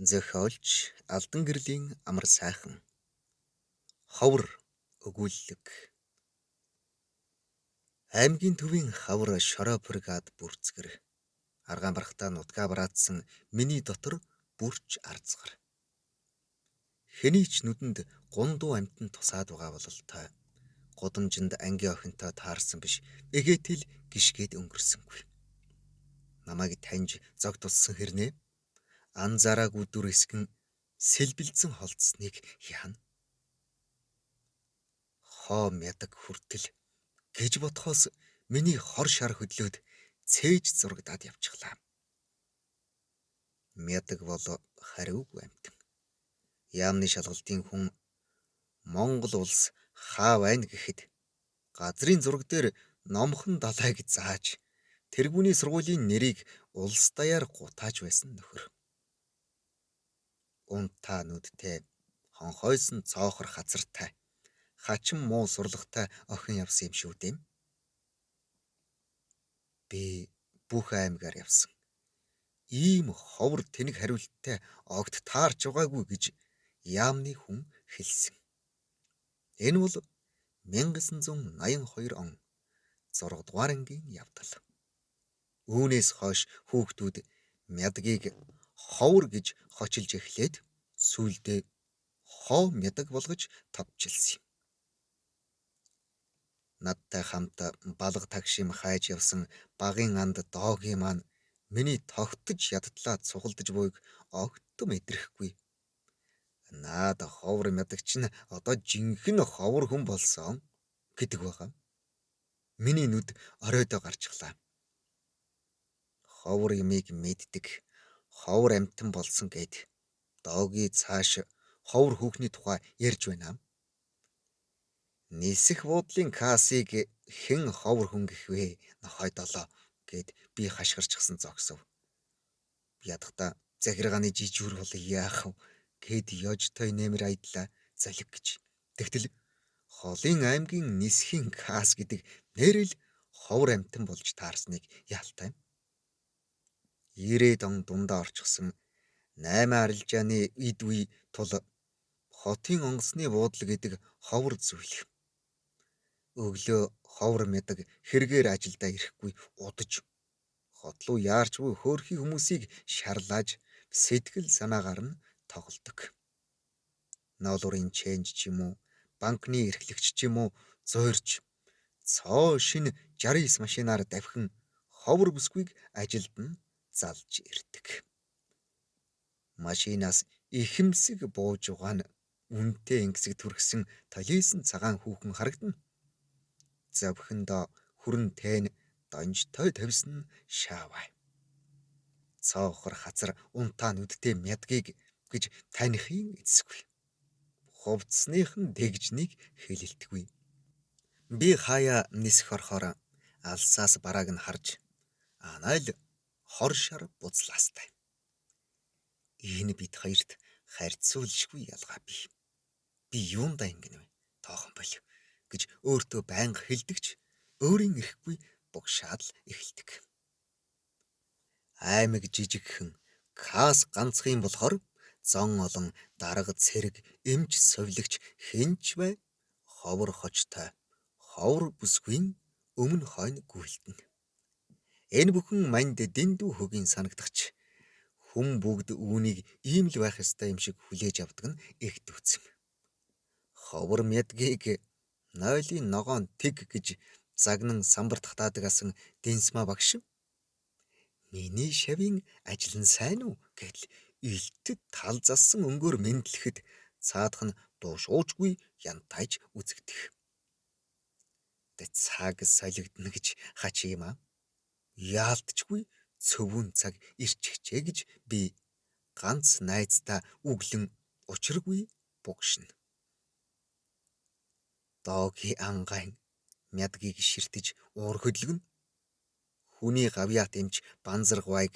Зохиолч Алдан гэрлийн амар сайхан ховор өгүүлэг аймгийн төвийн хавар шороо бригад бүрцгэр аргаан барахтаа нутгаа браадсан миний дотор бүрч арцгар хэний ч нүдэнд гундуу амтан тусаад байгаа бололтой гудамжинд ангийн охинтой таарсан биш эгээтэл гიშгээд өнгөрсөнгүй намайг таньж зог туссан хэрнээ анзаараагүй дүр эсгэн сэлбэлзэн холдсныг яана хоо мядаг хүртэл гэж бодхоос миний хор шар хөдлөөд цээж зурагдаад явчихлаа. Мядаг бол хариугүй амтан. Яамны шалгалтын хүн Монгол улс хаа байна гэхэд газрын зураг дээр номхон далайг зааж тэргүүний сургуулийн нэрийг улс даяар гутааж байсан нөхөр. Унтаа нүдтэй хонхойсон цоохор хазартай хачин муу сурлагтай охин явсан юм шүү дээ. Би бүх аймгаар явсан. Ийм ховор тэнэг хариулттай огт таарч байгаагүй гэж яамны хүн хэлсэн. Энэ бол 1982 он 6 дугаар ангийн явдал. Үүнээс хойш хүүхдүүд мядгийг ховор гэж хочилж эхлээд сүүлдээ хоо мядаг болгож товчилсан юм. Надтай хамт балга тагшим хайж явсан багын анд доогийн маань миний тогтож ядтлаа цугалдаж буйг огт мэдрэхгүй. Наад ховор мядагч нь одоо жинхэнэ ховор хүн болсон гэдэг байгаа. Миний нүд оройдоо гарчихлаа. Ховор юмыг мэддэг, ховор амтан болсон гэд дооги цааш ховор хүүхний тухай ярьж байна. Нисэх буудлын кассыг хэн ховор хүн гэх вэ? Нохой долоо гэд би хашгирчсан зогсов. Ядахта захиргааны жижүүр бол яах вэ? Гэд ёжтой нэмэр айдлаа залив гэж. Тэгтэл холын аймгийн нисхийн касс гэдэг нэрэл ховор амтан болж таарсныг яалтай. 90-д он дундаа орчихсон 8 арилжааны эд үе тул хотын онгоцны буудлыг гэдэг ховор зүйл. Өглөө ховор мядаг хэрэгээр ажилдаа ирэхгүй удаж хот руу яарч буй хөөрхий хүмүүсийг шарлааж сэтгэл санаагаар нь тоглодог. Ноолуурын ченж ч юм уу, банкны эрхлэгч ч юм уу зөөрч цоо шин 69 машинаар давхин ховор бүсгүйг ажилд нь залж ирдэг. Машинаас ихэмсэг бууж угаан үнтэй ингэсэг түргсэн талисэн цагаан хүүхэн харагдана. Завхиндоо хүрэн тэн донжтой тавьсан шаавай. Цоохор хазар унтаа нүдтэй мядгийг гэж таних юм эцгүй. Хувцсныхан дэгжнийг хэлэлтгүй. Би хаяа нисэх орохоор алсаас барааг нь харж анайл хор шар буцлаастай. Энэ бид хоёрт харьцуулшгүй ялгаа бий. Би юундаа ингэнэ вэ? Тоохон болив гэж өөртөө байнга хэлдэгч өөрийн ирэхгүй бугшаад л эхэлдэг. Аймаг жижигхэн кас ганцх юм болохоор зон олон дарга цэрэг эмч совилогч хинч бай ховор хочтой ховор бүсгүйн өмнө хойно гүйлтэн. Энэ бүхэн манд дэндүү хөгийн санагдагч хүн бүгд үүнийг ийм л байх ёстой юм шиг хүлээж авдаг нь ихт үцэм. Ховор мядгийг нойлын ногоон тэг гэж загнан самбар татаадаг асан Дэнсма багш. Миний шавийн ажил нь сайн уу гэдэл илтэд тал зассан өнгөөр мэдлэхэд цаадах нь дуушуучгүй янтайж үзэгдэх. Тэ цаг солигдно гэж хач юм аа. Яалтчгүй цөвүүн цаг ирчихжээ гэж би ганц найзтай үглэн учиргүй бугшина. Доогийн ангайн мядгийг ширтэж уур хөдлөгнө. Хүний гавьяат эмч банзар гуайг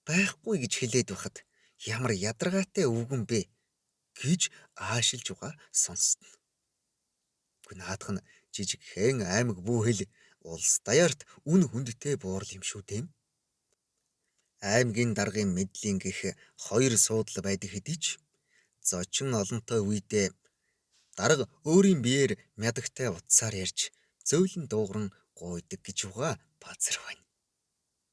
байхгүй гэж хэлээд байхад ямар ядаргаатай үгэн бэ гэж аашилж угаа сонсдно. Наадах нь жижигхэн аймаг бүү хэл улс даяарт үн хүндтэй буурал юм шүү дээ. Аймгийн даргын мэдлийн гих хоёр суудлаа байдаг хэдий ч зочин олонтой үедээ дарга өөрийн биеэр мядагтай утсаар ярьж зөөлөн дуугарн гуйдаг гэж угаа базар байна.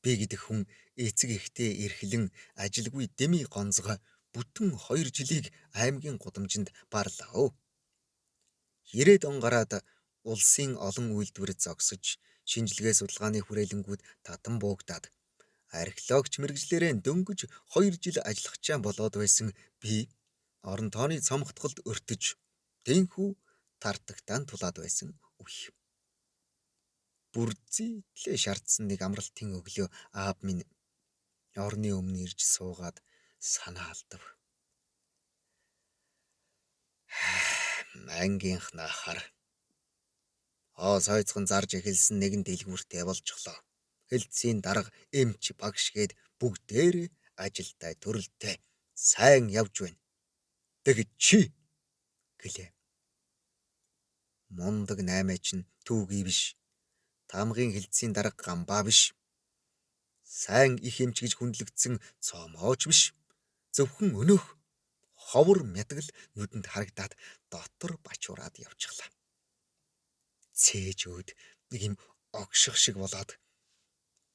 Би гэдэг хүн эцэг ихтэй эрхлэн ажилгүй дэми гонцгой бүтэн 2 жилийг аймгийн гудамжинд барлаа. 90-д он гараад улсын олон үйлдвэр зогсож, шинжилгээ судалгааны хүрээлэнгүүд татан буугдаад, археологч мэрэгжлэрээ дөнгөж 2 жил ажиллахчаа болоод байсан би орон тооны цомгтголд өртөж, тэнхүү тартагтаан тулаад байсан үе. Бүрдзийлээ шаардсан нэг амралтын өглөө аав минь орны өмнө ирж суугаад санаа алдав. Ангийнхнаа хар. Сайцхан зарж эхэлсэн нэгэн дэлгүүртэй болжглоо. Хэлтсийн дарга эмч багшгээд бүгдээрээ ажилтай төрөлтэй сайн явж байна. Тэгж чи гэлээ. Мундаг наймаа чинь түүгий биш. Тамгын хэлтсийн дарга гамбаа биш. Сайн их эмч гэж хүндлэгдсэн цоомооч биш. Зөвхөн өнөөх ховор мятагл нүдэнд харагдаад дотор бачуураад явчихлаа. Цээж өөд нэг юм огших шиг болоод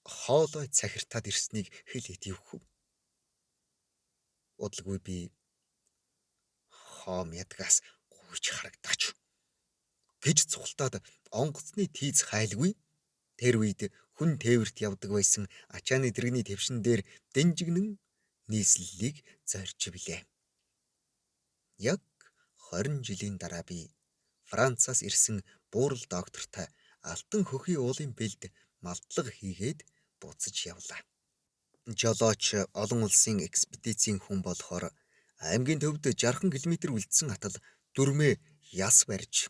хоолой цахиртаад ирснийг хэлээд явах. Удалгүй би хоо мядгаас гүйж харагдаач гэж цухалтаад онгоцны тийц хайлгүй. Тэр үед хүн тээвэрт явдаг байсан ачааны дэргэний твшин дээр дэнжигнэн нийслэлийг зорьж билээ. Яг 20 жилийн дараа би Францаас ирсэн буурал доктортой алтан хөхийн уулын бэлд малтлага хийгээд буцаж явлаа. Жолооч олон улсын экспедицийн хүн болохоор аймгийн төвд 60 км үлдсэн атал дүрмээ яс барьж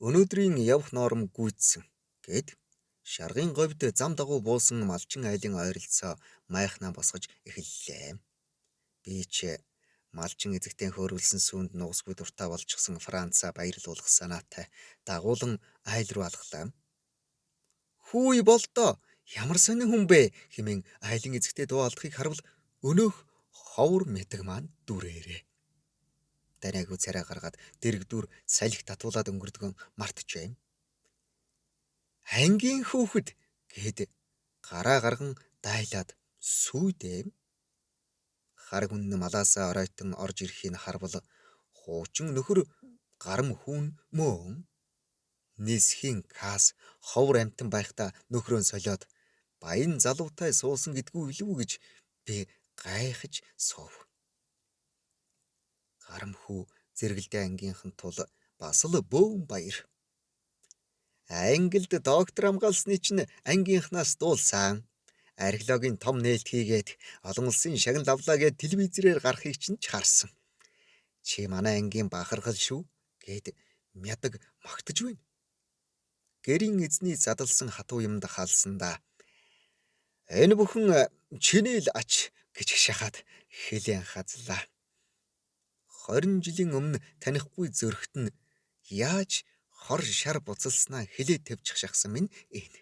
өнөөдрийн явх ноорм гүйцсэн гэд шаргын говьд зам дагуу буусан малчин айлын ойролцоо майхнаа босгож эхэллээ. Би ч малчин эзэгтэн хөөрүүлсэн сүүнд нугасгүй дуртай болчихсон Францаа баярлуулах санаатай дагуулan айл руу алхлаа. Хүй болдоо ямар сони хүн бэ хэмээн айлын эзэгтэй дуу алдахыг харвал өнөөх ховор мэтэг маань дүрээрээ. Дараагүй царай гаргаад дэрэгдүр салхи татуулаад өнгөрдгөн мартчихвэ. Ангийн хүүхэд гэд гараа гарган дайлаад сүйдээ. Хар хүн малаасаа оройтон орж ирэхийг харвал хуучин нөхөр гарам хүн мөн нисхийн кас ховор амтан байхдаа нөхрөө солиод баян залуутай суусан гэдгүй билүү гэж би гайхаж суув. Гарам хүү зэрэгэлдээ ангийнхан тул бас л бөөн баяр. Англид доктор хамгаалсны чинь ангийнхнаас дуулсан. Археологийн том нээлт хийгээд олон улсын шагнал авлаа гэд телевизээр гарахыг чинь харсан. Чи манай ангийн бахархал шүү гэд мядаг магтаж байна. Гэрийн эзний задалсан хатуу юмд халсандаа энэ бүхэн чиний л ач гэж шахаад хэлэн хазлаа. 20 жилийн өмнө танихгүй зөрөгт нь яаж хор шар буцалснаа хэлээд тавьчих шахсан минь энэ.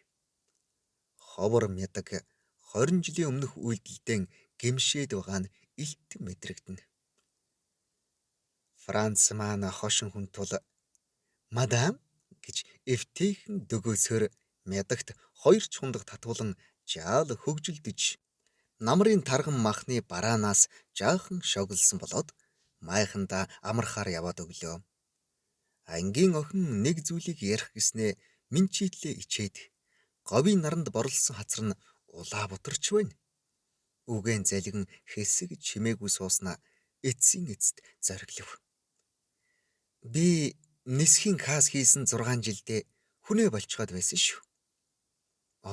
Ховор мядаг 20 жилийн өмнөх үйлдэлдэн гимшээд байгаа нь илт мэдрэгдэнэ. Франц маань хошин хүн тул мадам гэж эвтэйхэн дөгөөсөөр мядагт 2 чундаг татуулан жаал хөгжилдөж намрын тарган махны бараанаас жаахан шоглсон болоод майхандаа амархаар яваад өглөө. Ангийн охин нэг зүйлийг ярих гэснээ минь чийтлээ ичээд говийн наранд борлсон хацар нь улаа бутарч байна. Үгэн залгин хэсэг чимээгүй сууснаа эцсийн эцэд зориглов. Би нисхийн кас хийсэн 6 жилдээ хүнээ болчиход байсан шүү.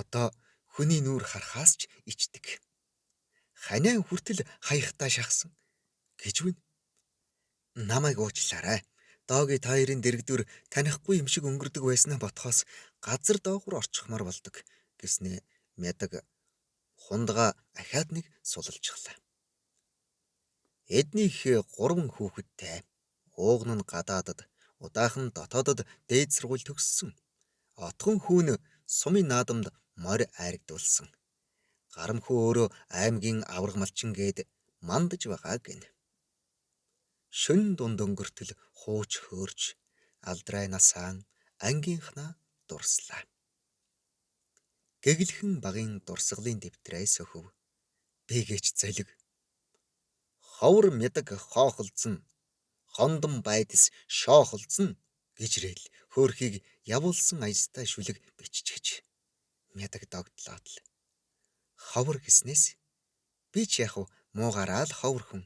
Одоо хүний нүур харахаас ч ичдэг. Ханиа хүртэл хаягтаа шахсан гэж байна. Намайг уучлаарай. Дооги таарын дэрэгдүр танихгүй юм шиг өнгөрдөг байснаа ботхоос газар доогуур орчихмаар болдог гэснээ мядаг хундгаа ахаад нэг сулалжглаа. Эднийх 3 хүүхэдтэй. Ууган нь гадаадад, удаахан дотоодод дээд сургууль төгссөн. Отхон хүүн сумын наадамд морь айрагдуулсан. Гарамхүү өөрөө аймгийн авраг малчин гээд мандаж байгаа гэнэ. Шөнө дунд өнгөртөл хууч хөөрч алдрай насаан ангийнхнаа дурслаа. Гэглэхэн багын дурсгалын дэвтрээс өхөв. Бигээч золиг. Ховор мядаг хоохолцсон, хондон байдас шоохолцсон гижрээл хөөрхийг явуулсан аястай шүлэг биччихэж. Мядаг догтлоо л. Ховор гэснээс би ч яг муугараа л ховор хүн.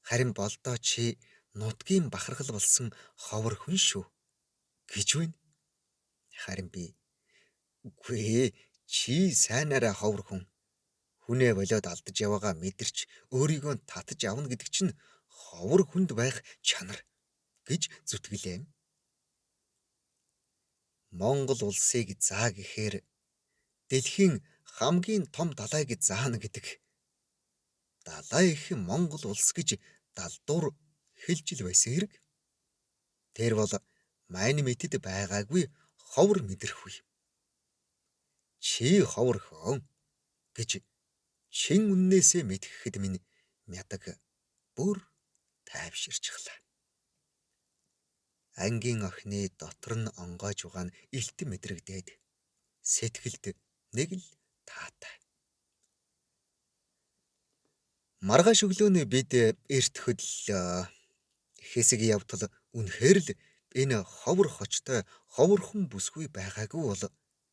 Харин болдоо чи нутгийн бахархал болсон ховор хүн шүү гэж байна. Харин би үгүй ээ, чи сайнаараа ховор хүн. Хүнээ болоод алдаж яваагаа мэдэрч өөрийгөө татаж авна гэдэг чинь ховор хүнд байх чанар гэж зүтгэлээ. Монгол улсыг заа гэхээр дэлхийн хамгийн том далайг заана гэдэг. Далай их Монгол улс гэж далдуур хэлж л байсан хэрэг. Тэр бол мань мэтэд байгаагүй ховор мэдэрхгүй. Чи ховор хөөн гэж чин үннээсээ мэдгэхэд минь мядаг бүр тайвширчихлаа. Ангийн охины дотор нь онгойж байгаа нь илт мэдрэгдээд сэтгэлд нэг л таатай. Маргааш өглөөний бид эрт хөдлөө. Хэсэг явтал үнэхээр л энэ ховор хочтой ховорхон бүсгүй байгаагүй бол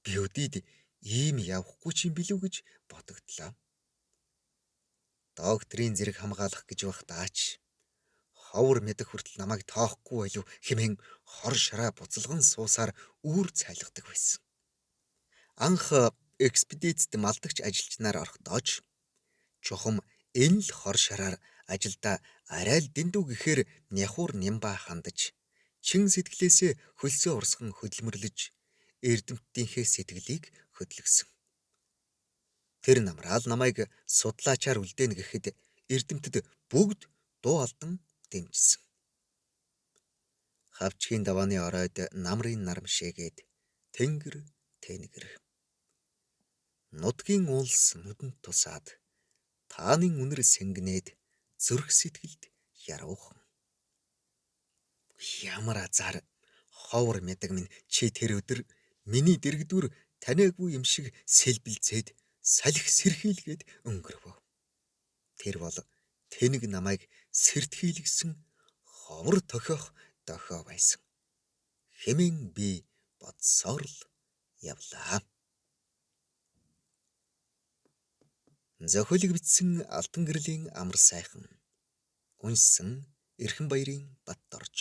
би өдийд ийм явахгүй ч юм билүү гэж бодогдлоо. Докторийн зэрэг хамгаалах гэж байх даач. Ховор мэдэх хүртэл намайг тоохгүй байлуу хэмээн хор шараа буцалган суусаар үүр цайлгадаг байсан. Анх экспедицэд малдагч ажилчнаар орохдооч чухам энэ л хор шараар ажилдаа арай л дэндүү гэхээр няхуур нямба хандаж чин сэтгэлээсээ хөлсөө урсган хөдөлмөрлөж эрдэмтдийнхээ сэтгэлийг хөдөлгсөн. Тэр намраал намайг судлаачаар үлдээнэ гэхэд эрдэмтэд бүгд дуу алдан дэмжсэн. Хавчгийн давааны оройд намрын нарамшээгээд тэнгэр тэнгэр. Нутгийн улс нүдэнд тусаад таанын үнэр сэнгэнээд зүрх сэтгэлд яруухан. Ямар азар ховор мядаг минь чи тэр өдөр миний дэрэгдүр таниагүй юм шиг сэлбэлзээд салхи сэрхийлгээд өнгөрвөө. Тэр бол тэнэг намайг сэртхийлгсэн ховор тохиох дохио байсан. Хэмээн би бодсоор л явлаа. Зохиолыг бичсэн Алтан гэрлийн амар сайхан. Уншсан Эрхэнбаярын Батторж.